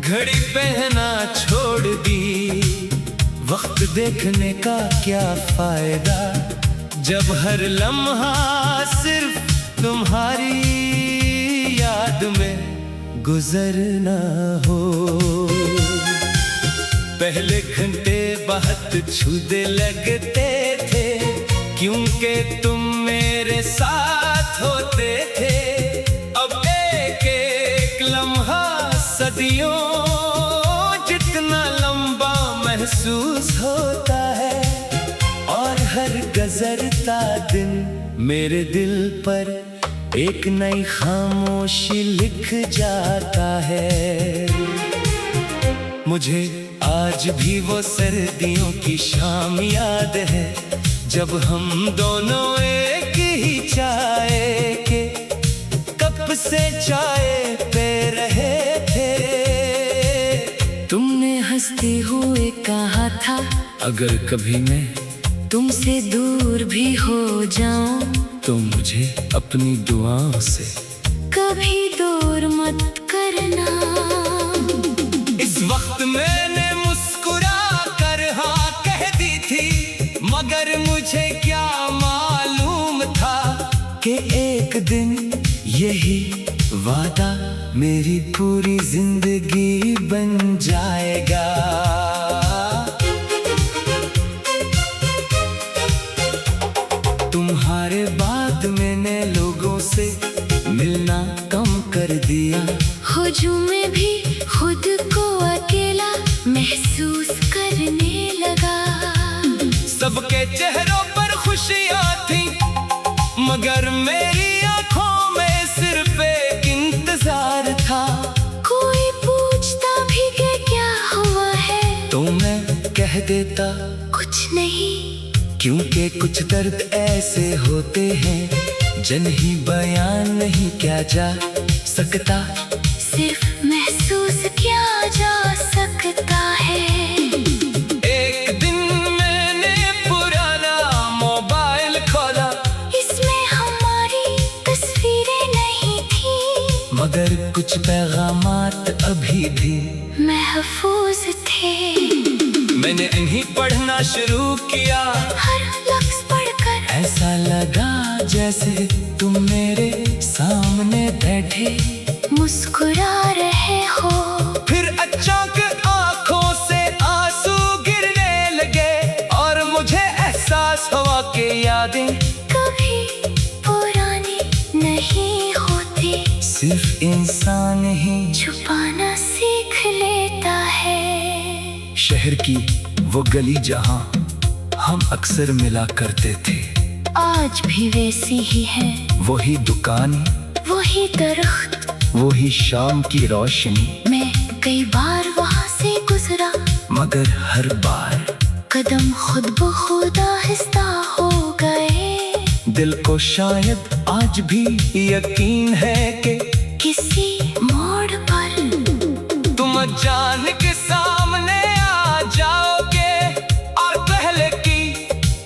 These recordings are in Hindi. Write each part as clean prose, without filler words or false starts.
घड़ी पहना छोड़ दी, वक्त देखने का क्या फायदा, जब हर लम्हा सिर्फ तुम्हारी याद में गुजरना हो। पहले घंटे बहुत छूदे लगते थे, क्योंकि तुम मेरे साथ होते थे। अब एक एक लम्हा सदियों जितना लंबा महसूस होता है, और हर गुजरता दिन मेरे दिल पर एक नई खामोशी लिख जाता है। मुझे आज भी वो सर्दियों की शाम याद है, जब हम दोनों एक ही चाय के कप से चाय पे रहे थे। तुमने हंसते हुए कहा था, अगर कभी मैं तुमसे दूर भी हो जाऊं, तो मुझे अपनी दुआओं से कभी दूर मत करना। इस वक्त मैंने मुस्कुरा कर हाँ कह दी थी, मगर मुझे क्या मालूम था कि एक दिन यही वादा मेरी पूरी जिंदगी बन जाएगा। तुम्हारे बाद मैंने लोगों से मिलना कम कर दिया, हुजूम भी खुद को अकेला महसूस करने लगा। सबके चेहरों पर खुशियाँ थी, मगर मेरी आंखों में सिर्फ एक इंतजार था। कोई पूछता भी कि क्या हुआ है, तो मैं कह देता कुछ नहीं, क्योंकि कुछ दर्द ऐसे होते हैं जिन्हें बयान नहीं किया जा सकता, सिर्फ महसूस किया जा सकता है। एक दिन मैंने पुराना मोबाइल खोला, इसमें हमारी तस्वीरें नहीं थी, मगर कुछ पैगामात अभी भी महफूज थे। मैंने इन्हीं पढ़ना शुरू किया, हर लफ्ज़ पढ़कर ऐसा लगा जैसे तुम मेरे सामने बैठे मुस्कुरा रहे हो। फिर अचानक आंखों से आंसू गिरने लगे, और मुझे एहसास हुआ कि यादें कभी पुरानी नहीं होती, सिर्फ इंसान ही छुपाना सीख लेता है। शहर की वो गली जहां हम अक्सर मिला करते थे, आज भी वैसी ही है। वही दुकान, वही दरख्त, वही शाम की रोशनी। मैं कई बार वहां से गुजरा, मगर हर बार कदम खुद ब खुद आहिस्ता हो गए। दिल को शायद आज भी यकीन है कि किसी मोड़ पर तुम जान के सामने आ जाओगे, और पहले की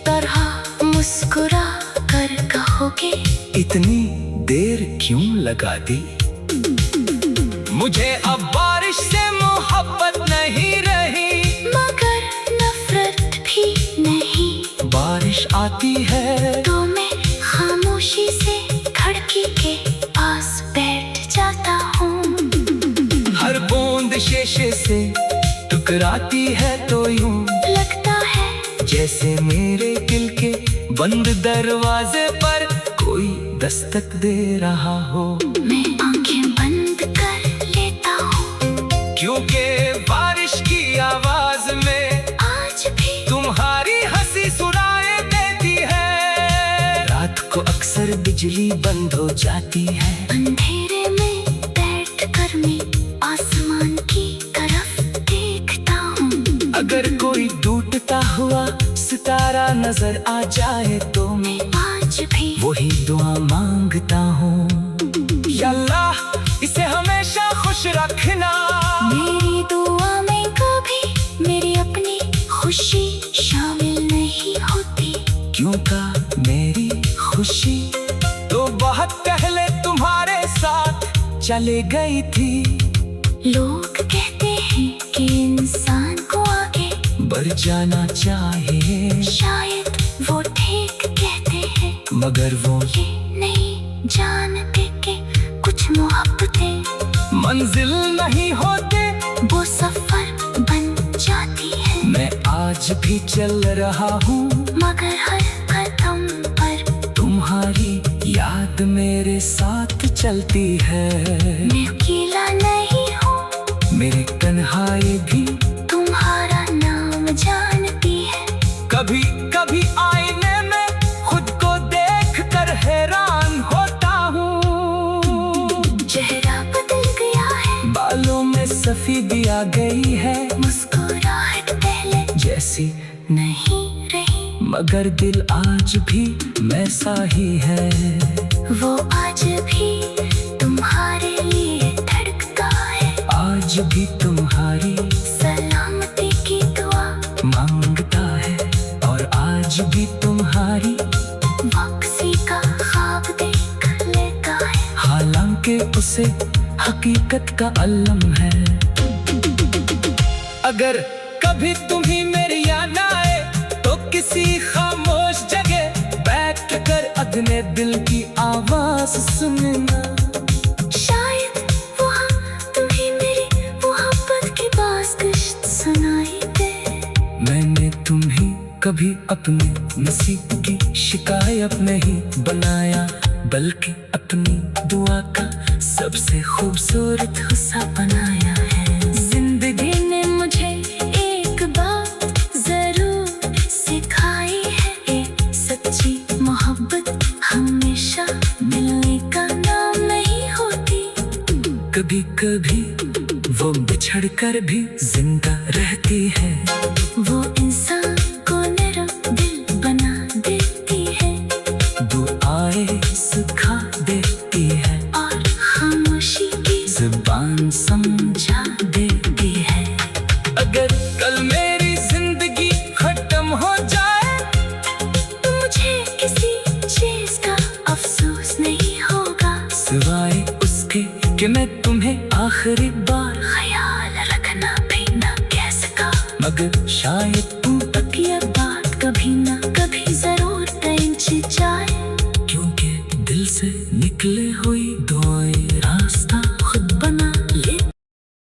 तरह मुस्कुरा कर कहोगे, इतनी देर क्यों लगा दी। मुझे अब बारिश से मोहब्बत नहीं रही, मगर नफरत भी नहीं। बारिश आती है तो मैं खामोशी से खिड़की के पास बैठ जाता हूँ। हर बूंद शीशे से टकराती है तो यूं लगता है जैसे मेरे दिल के बंद दरवाजे पर कोई दस्तक दे रहा हो। मैं आंखें बंद कर लेता हूँ, क्योंकि बारिश की आवाज में आज भी तुम्हारी हंसी सुनाई देती है। रात को अक्सर बिजली बंद हो जाती है, अंधेरे में बैठकर मैं आसमान की तरफ देखता हूँ। अगर कोई टूटता हुआ सितारा नजर आ जाए तो मैं आज भी वही दुआ मांगता हूँ। या अल्लाह इसे हमेशा खुश रखना। मेरी दुआ में कभी मेरी अपनी खुशी शामिल नहीं होती, क्योंकि मेरी खुशी तो बहुत पहले तुम्हारे साथ चले गई थी। लोग कहते पर जाना चाहिए। शायद वो ठीक कहते हैं, मगर वो ये नहीं जानते कि कुछ मोहब्बतें मंजिल नहीं होते, वो सफर बन जाती है। मैं आज भी चल रहा हूँ, मगर हर कदम पर तुम्हारी याद मेरे साथ चलती है। मैं अकेला नहीं हूँ, मेरी तन्हाई भी तुम्हारा नाम जानती है। कभी कभी आईने में खुद को देख कर हैरान होता हूँ। चेहरा बदल गया है, बालों में सफेदी आ गई है, मुस्कुराहट पहले जैसी नहीं रही, मगर दिल आज भी वैसा ही है। वो आज भी तुम्हारे लिए धड़कता है, आज भी तुम्हारी सलामती की दुआ मांगता है, और आज भी तुम्हारी वापसी का ख्वाब देख लेता है। हालांकि उसे हकीकत का अलम है। अगर कभी तुम्हें मेरी याद आए तो किसी खामोश जगह बैठ कर अपने दिल की आवाज सुनना। शायद वहाँ तुम्हें मेरी मोहब्बत की बाज़ सुनाई दे। मैंने तुम्हें कभी अपने नसीब की शिकायत नहीं बनाया, बल्कि अपनी दुआ का सबसे खूबसूरत हिस्सा बनाया है। जिंदगी ने मुझे एक बात जरूर सिखाई है, एक सच्ची मोहब्बत हमेशा मिलने का नाम नहीं होती। कभी कभी वो बिछड़ कर भी जिंदा रहती है, वो इंसान को नरम दिल बना देती है, दुआएं सिखा देती है, और खामोशी की जुबान समझा देती है। अगर कल मेरी जिंदगी खत्म हो जाए तो मुझे किसी चीज का अफसोस नहीं होगा, सिवाय उसके कि मैं तुम्हें आखिरी बार ख्याल रखना भी न कह सका। मगर शायद तुम तक ये बात कभी न कभी जरूर पहुंच जाए, क्योंकि दिल से निकले हुई